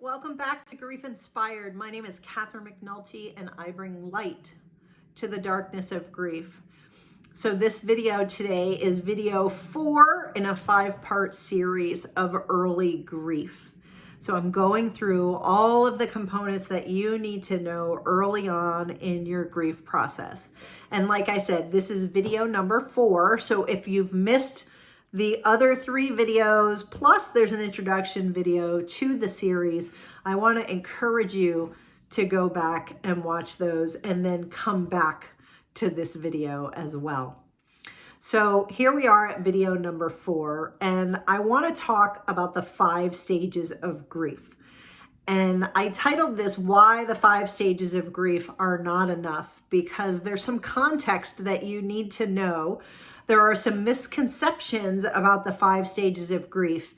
Welcome back to Grief Inspired. My name is Catherine McNulty and I bring light to the darkness of grief. So this video today is video 4 in a 5-part series of early grief. So I'm going through all of the components that you need to know early on in your grief process. And like I said, this is video number 4. So if you've missed the other 3 videos, plus there's an introduction video to the series, I want to encourage you to go back and watch those and then come back to this video as well. So here we are at video number 4, and I want to talk about the 5 stages of grief. And I titled this, Why the 5 Stages of Grief Are Not Enough, because there's some context that you need to know. There are some misconceptions about the 5 stages of grief,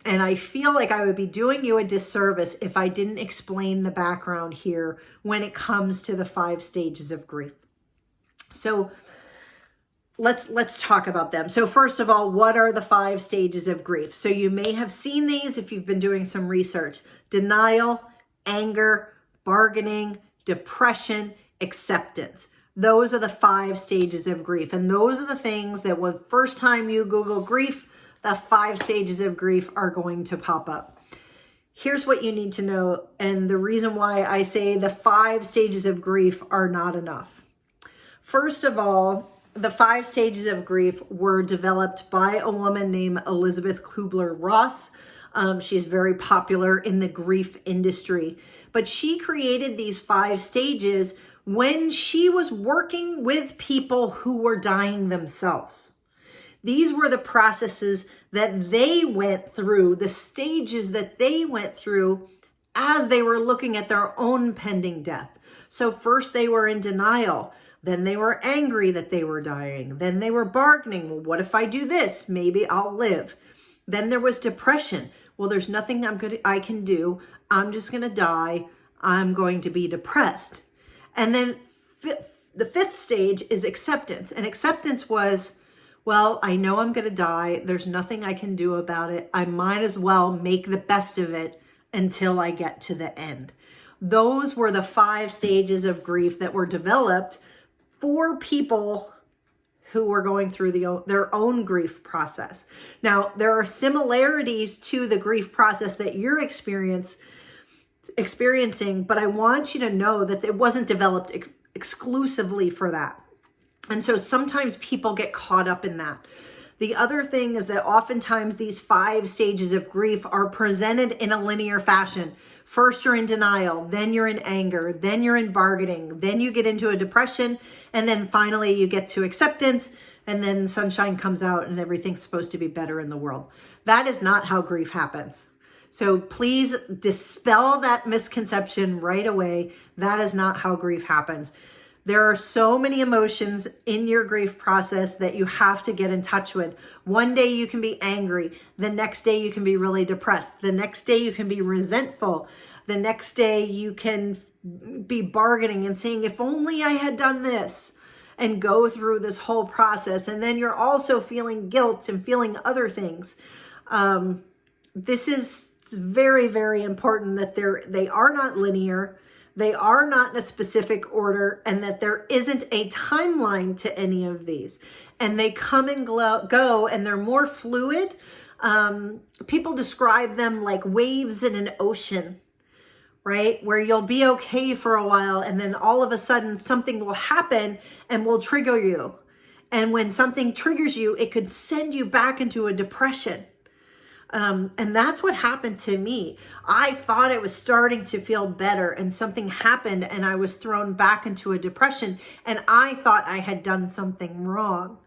and I feel like I would be doing you a disservice if I didn't explain the background here when it comes to the 5 stages of grief. So let's talk about them. So first of all, what are the 5 stages of grief? So you may have seen these if you've been doing some research: denial, anger, bargaining, depression, acceptance. Those are the 5 stages of grief. And those are the things that when first time you Google grief, the 5 stages of grief are going to pop up. Here's what you need to know, and the reason why I say the 5 stages of grief are not enough. First of all, the 5 stages of grief were developed by a woman named Elisabeth Kubler Ross. She's very popular in the grief industry, but she created these 5 stages when she was working with people who were dying themselves. These were the processes that they went through, the stages that they went through as they were looking at their own pending death. So first they were in denial, then they were angry that they were dying, then they were bargaining. Well, what if I do this? Maybe I'll live. Then there was depression. Well, there's nothing I can do. I'm just going to die. I'm going to be depressed. And then the 5th stage is acceptance. And acceptance was, well, I know I'm going to die. There's nothing I can do about it. I might as well make the best of it until I get to the end. Those were the 5 stages of grief that were developed for people who were going through their own grief process. Now, there are similarities to the grief process that you're experiencing, but I want you to know that it wasn't developed exclusively for that. And so sometimes people get caught up in that. The other thing is that oftentimes these 5 stages of grief are presented in a linear fashion. First you're in denial, then you're in anger, then you're in bargaining, then you get into a depression, and then finally you get to acceptance, and then sunshine comes out and everything's supposed to be better in the world. That is not how grief happens. So please dispel that misconception right away. That is not how grief happens. There are so many emotions in your grief process that you have to get in touch with. One day you can be angry. The next day you can be really depressed. The next day you can be resentful. The next day you can be bargaining and saying, if only I had done this, and go through this whole process. And then you're also feeling guilt and feeling other things. This is very, very important that they are not linear. They are not in a specific order, and that there isn't a timeline to any of these. And they come and go, and they're more fluid. People describe them like waves in an ocean, right? Where you'll be okay for a while, and then all of a sudden something will happen and will trigger you. And when something triggers you, it could send you back into a depression. And that's what happened to me. I thought I was starting to feel better, and something happened and I was thrown back into a depression, and I thought I had done something wrong.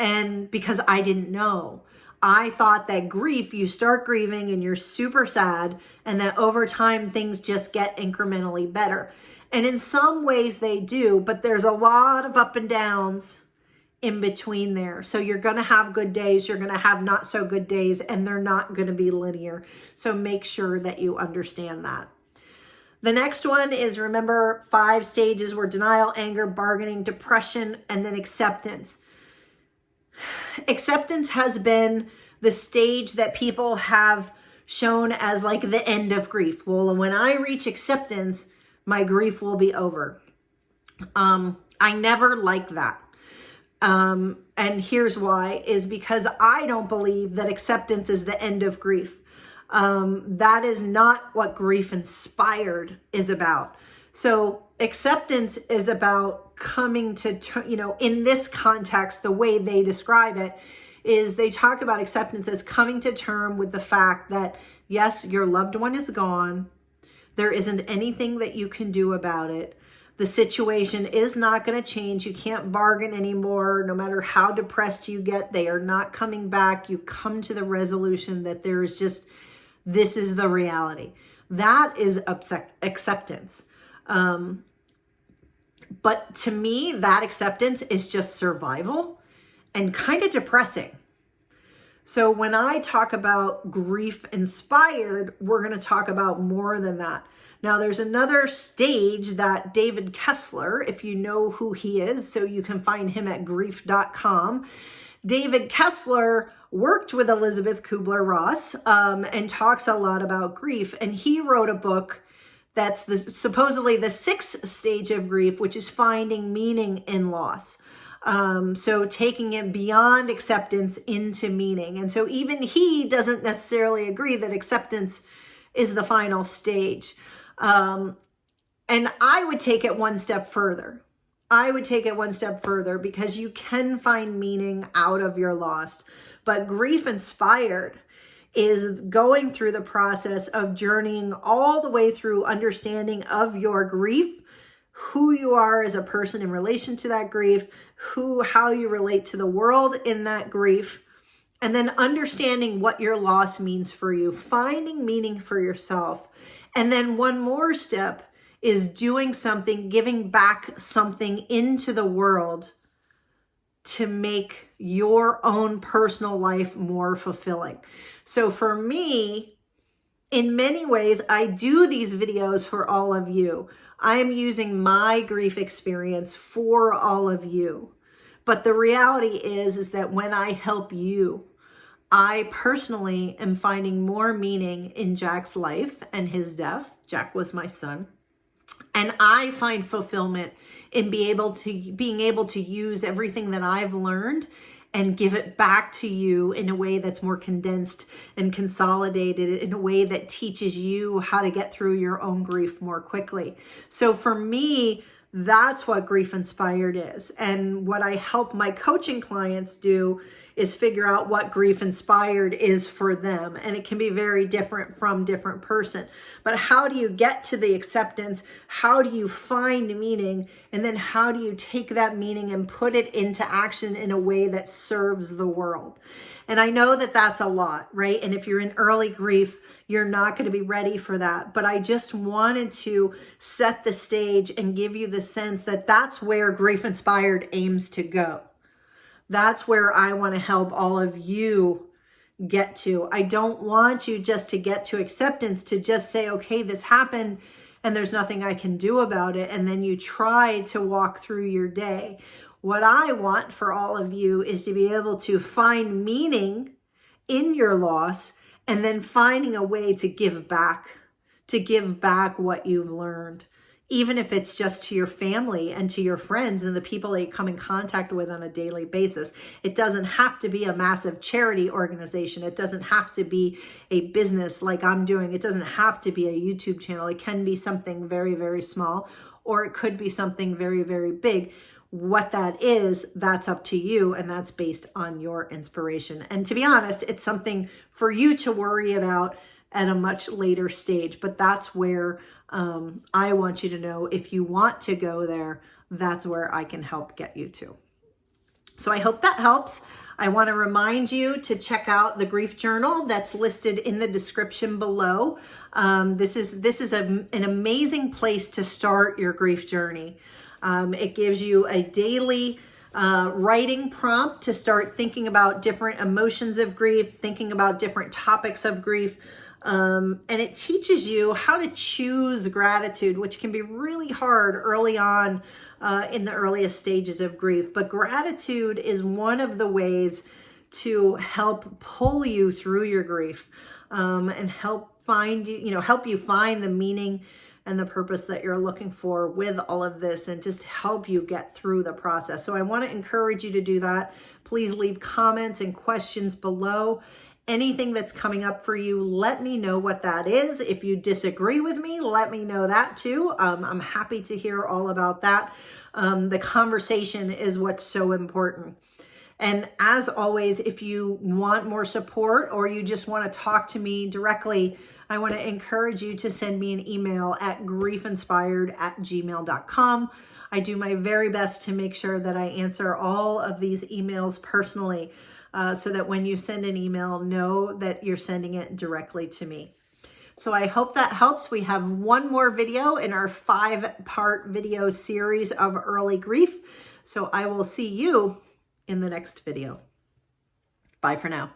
And because I didn't know, I thought that grief, you start grieving and you're super sad, and that over time things just get incrementally better. And in some ways they do, but there's a lot of up and downs in between there. So you're going to have good days, you're going to have not so good days, and they're not going to be linear. So make sure that you understand that. The next one is, remember, 5 stages were denial, anger, bargaining, depression, and then acceptance. Acceptance has been the stage that people have shown as like the end of grief. Well, when I reach acceptance, my grief will be over. I never liked that. And here's why, is because I don't believe that acceptance is the end of grief. That is not what grief inspired is about. So acceptance is about coming to, in this context, the way they describe it is they talk about acceptance as coming to term with the fact that, yes, your loved one is gone. There isn't anything that you can do about it. The situation is not going to change. You can't bargain anymore. No matter how depressed you get, they are not coming back. You come to the resolution that there is just, this is the reality. That is acceptance. But to me, that acceptance is just survival and kind of depressing. So when I talk about grief inspired, we're going to talk about more than that. Now, there's another stage that David Kessler, if you know who he is, so you can find him at grief.com. David Kessler worked with Elisabeth Kubler Ross and talks a lot about grief. And he wrote a book that's supposedly the 6th stage of grief, which is finding meaning in loss. So taking it beyond acceptance into meaning. And so even he doesn't necessarily agree that acceptance is the final stage. And I would take it one step further. Because you can find meaning out of your loss. But grief inspired is going through the process of journeying all the way through understanding of your grief, who you are as a person in relation to that grief, how you relate to the world in that grief, and then understanding what your loss means for you, finding meaning for yourself. And then one more step is doing something, giving back something into the world to make your own personal life more fulfilling. So for me, in many ways, I do these videos for all of you. I am using my grief experience for all of you. But the reality is that when I help you, I personally am finding more meaning in Jack's life and his death. Jack was my son. And I find fulfillment in being able to use everything that I've learned and give it back to you in a way that's more condensed and consolidated, in a way that teaches you how to get through your own grief more quickly. So for me, that's what grief inspired is. And what I help my coaching clients do is figure out what grief inspired is for them. And it can be very different from different person. But how do you get to the acceptance? How do you find meaning? And then how do you take that meaning and put it into action in a way that serves the world? And I know that that's a lot, right? And if you're in early grief, you're not going to be ready for that. But I just wanted to set the stage and give you the sense that that's where grief inspired aims to go. That's where I want to help all of you get to. I don't want you just to get to acceptance, to just say, okay, this happened and there's nothing I can do about it. And then you try to walk through your day. What I want for all of you is to be able to find meaning in your loss and then finding a way to give back what you've learned. Even if it's just to your family and to your friends and the people that you come in contact with on a daily basis. It doesn't have to be a massive charity organization. It doesn't have to be a business like I'm doing. It doesn't have to be a YouTube channel. It can be something very, very small, or it could be something very, very big. What that is, that's up to you, and that's based on your inspiration. And to be honest, it's something for you to worry about at a much later stage, but that's where I want you to know, if you want to go there, that's where I can help get you to. So I hope that helps. I want to remind you to check out the grief journal that's listed in the description below. This is an amazing place to start your grief journey. It gives you a daily writing prompt to start thinking about different emotions of grief, thinking about different topics of grief. And it teaches you how to choose gratitude, which can be really hard early on in the earliest stages of grief. But gratitude is one of the ways to help pull you through your grief. and help you find the meaning and the purpose that you're looking for with all of this, and just help you get through the process. So I want to encourage you to do that. Please leave comments and questions below. Anything that's coming up for you, let me know what that is. If you disagree with me, let me know that too. I'm happy to hear all about that. The conversation is what's so important. And as always, if you want more support or you just want to talk to me directly, I want to encourage you to send me an email at griefeinspired@gmail.com. I do my very best to make sure that I answer all of these emails personally, so that when you send an email, know that you're sending it directly to me. So I hope that helps. We have one more video in our 5-part video series of early grief. So I will see you in the next video. Bye for now.